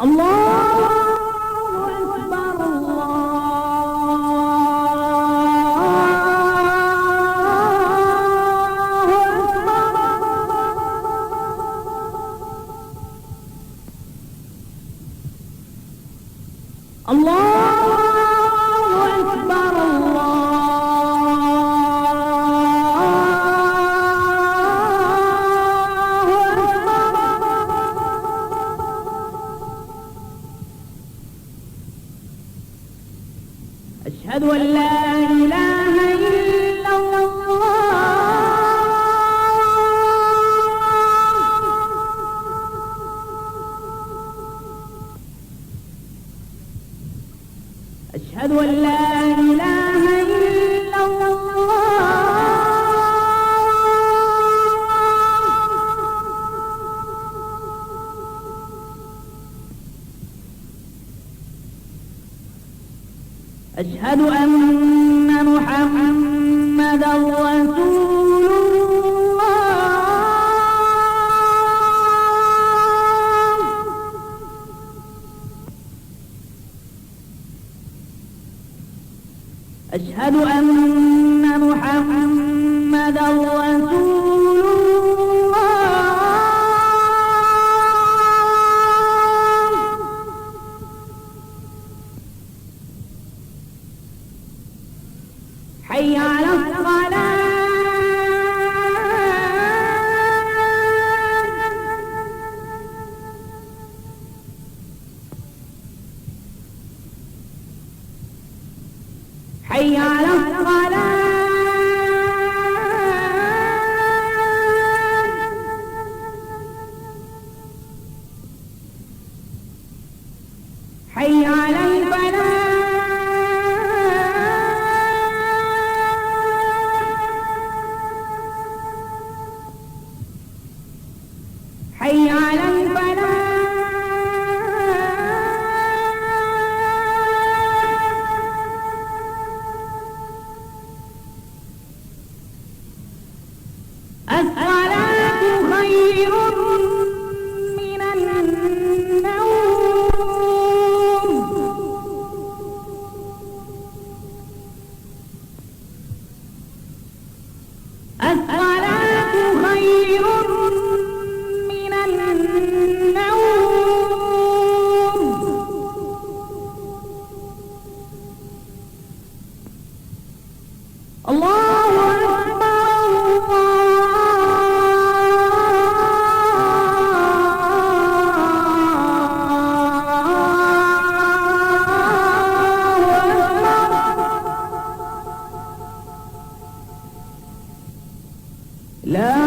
الله أكبر الله أكبر الله أكبر أشهد أن لا إله إلا الله أشهد أن لا إله إلا الله أشهد أن محمدا رسول الله أشهد أن محمدا رسول الله حي على الصلاة حي على الصلاة حي على الفلاح حي على الفلاح الصلاة خير من النوم الصلاة خير من النوم الله أكبر لا